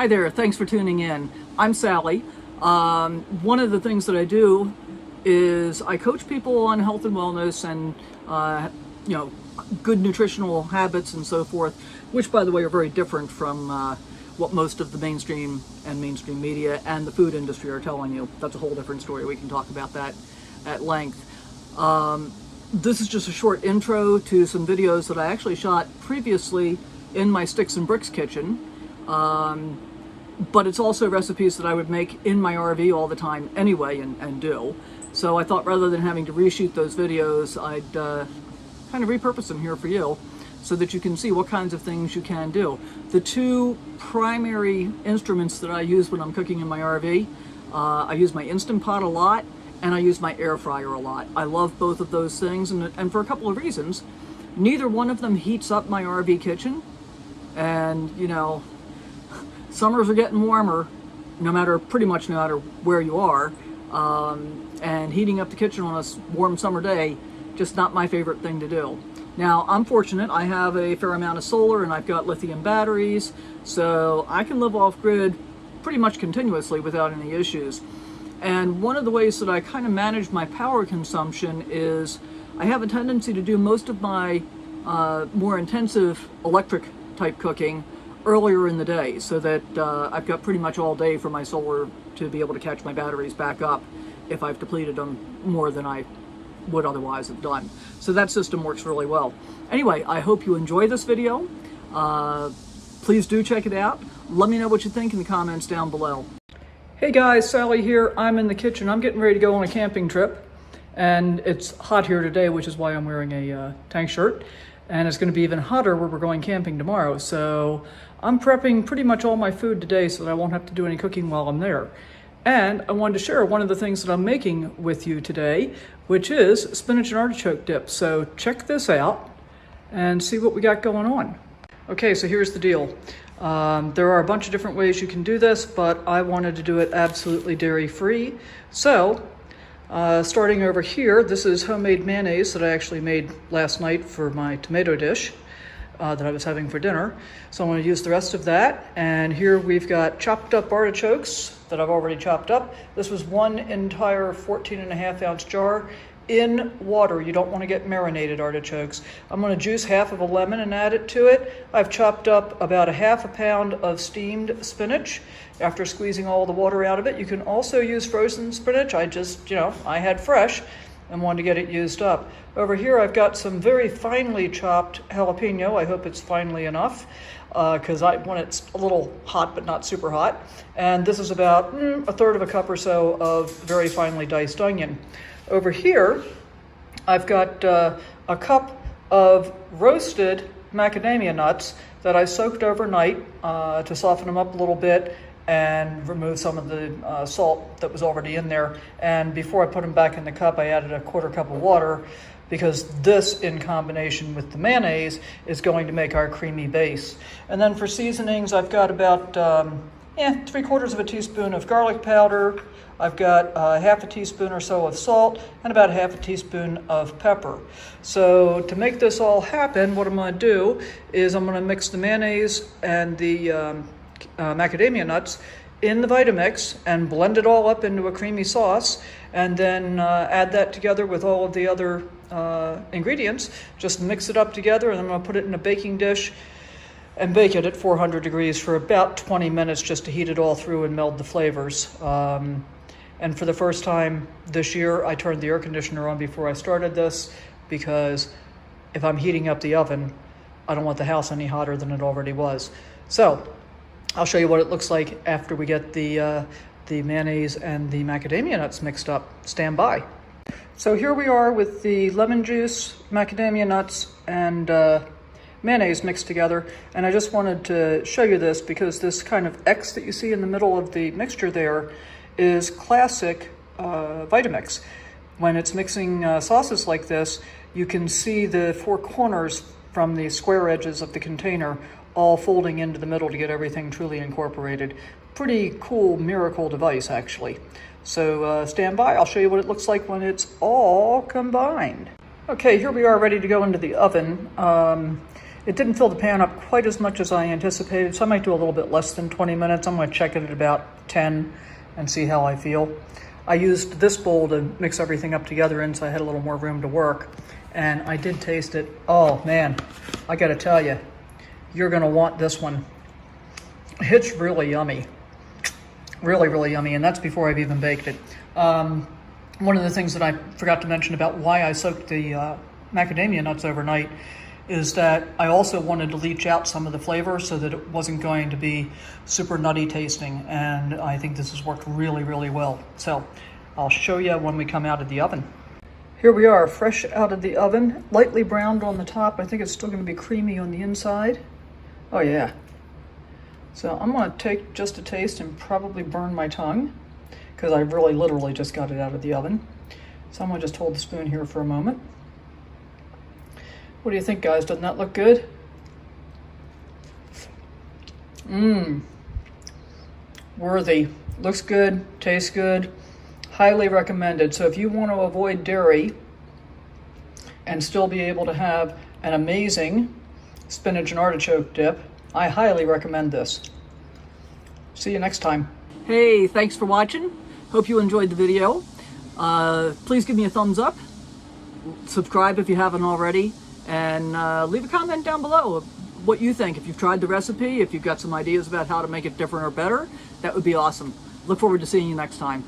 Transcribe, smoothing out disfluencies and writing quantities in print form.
there, thanks for tuning in. I'm Sally. One of the things that I do is I coach people on health and wellness and good nutritional habits and so forth, which by the way are very different from what most of the mainstream media and the food industry are telling you. That's a whole different story. We can talk about that at length. This is just a short intro to some videos that I actually shot previously in my Sticks and Bricks kitchen. But it's also recipes that I would make in my RV all the time anyway and do. So I thought rather than having to reshoot those videos, I'd kind of repurpose them here for you so that you can see what kinds of things you can do. The two primary instruments that I use when I'm cooking in my RV, I use my Instant Pot a lot and I use my air fryer a lot. I love both of those things and for a couple of reasons. Neither one of them heats up my RV kitchen, and summers are getting warmer pretty much no matter where you are, and heating up the kitchen on a warm summer day, just not my favorite thing to do. Now I'm fortunate, I have a fair amount of solar and I've got lithium batteries, so I can live off grid pretty much continuously without any issues. And one of the ways that I kind of manage my power consumption is I have a tendency to do most of my more intensive electric type cooking earlier in the day, so that I've got pretty much all day for my solar to be able to catch my batteries back up if I've depleted them more than I would otherwise have done. So that system works really well. Anyway, I hope you enjoy this video. Please do check it out. Let me know what you think in the comments down below. Hey guys, Sally here. I'm in the kitchen. I'm getting ready to go on a camping trip, and it's hot here today, which is why I'm wearing a tank shirt. And it's going to be even hotter where we're going camping tomorrow. So I'm prepping pretty much all my food today so that I won't have to do any cooking while I'm there. And I wanted to share one of the things that I'm making with you today, which is spinach and artichoke dip. So check this out and see what we got going on. Okay, so here's the deal. There are a bunch of different ways you can do this, but I wanted to do it absolutely dairy-free. So starting over here, this is homemade mayonnaise that I actually made last night for my tomato dish that I was having for dinner. So I'm going to use the rest of that. And here we've got chopped up artichokes that I've already chopped up. This was one entire 14.5-ounce jar in water. You don't want to get marinated artichokes. I'm going to juice half of a lemon and add it to it. I've chopped up about a half a pound of steamed spinach after squeezing all the water out of it. You can also use frozen spinach. I had fresh and wanted to get it used up. Over here I've got some very finely chopped jalapeno. I hope it's finely enough because I want it's a little hot but not super hot. And this is about a third of a cup or so of very finely diced onion. Over here I've got a cup of roasted macadamia nuts that I soaked overnight to soften them up a little bit and remove some of the salt that was already in there. And before I put them back in the cup, I added a quarter cup of water because this, in combination with the mayonnaise, is going to make our creamy base. And then for seasonings, I've got about 3/4 of a teaspoon of garlic powder. I've got half a teaspoon or so of salt and about half a teaspoon of pepper. So to make this all happen, what I'm going to do is I'm going to mix the mayonnaise and the macadamia nuts in the Vitamix and blend it all up into a creamy sauce, and then add that together with all of the other ingredients. Just mix it up together, and I'm going to put it in a baking dish and bake it at 400 degrees for about 20 minutes just to heat it all through and meld the flavors. And for the first time this year, I turned the air conditioner on before I started this, because if I'm heating up the oven, I don't want the house any hotter than it already was. So I'll show you what it looks like after we get the mayonnaise and the macadamia nuts mixed up. Stand by. So here we are with the lemon juice, macadamia nuts, and mayonnaise mixed together. And I just wanted to show you this because this kind of X that you see in the middle of the mixture there is classic Vitamix. When it's mixing sauces like this, you can see the four corners from the square edges of the container all folding into the middle to get everything truly incorporated. Pretty cool miracle device, actually. So stand by, I'll show you what it looks like when it's all combined. Okay, here we are ready to go into the oven. It didn't fill the pan up quite as much as I anticipated, so I might do a little bit less than 20 minutes. I'm going to check it at about 10 and see how I feel. I used this bowl to mix everything up together in, so I had a little more room to work. And I did taste it. Oh man, I got to tell you, you're going to want this one. It's really yummy. Really, really yummy, and that's before I've even baked it. One of the things that I forgot to mention about why I soaked the macadamia nuts overnight is that I also wanted to leach out some of the flavor so that it wasn't going to be super nutty tasting, and I think this has worked really, really well. So I'll show you when we come out of the oven. Here we are, fresh out of the oven, lightly browned on the top. I think it's still going to be creamy on the inside. Oh yeah. So I'm going to take just a taste and probably burn my tongue because I really literally just got it out of the oven. So I'm going to just hold the spoon here for a moment. What do you think, guys? Doesn't that look good? Worthy. Looks good, tastes good. Highly recommended. So if you want to avoid dairy and still be able to have an amazing spinach and artichoke dip, I highly recommend this. See you next time. Hey, thanks for watching. Hope you enjoyed the video. Please give me a thumbs up. Subscribe if you haven't already. And leave a comment down below of what you think. If you've tried the recipe, if you've got some ideas about how to make it different or better, that would be awesome. Look forward to seeing you next time.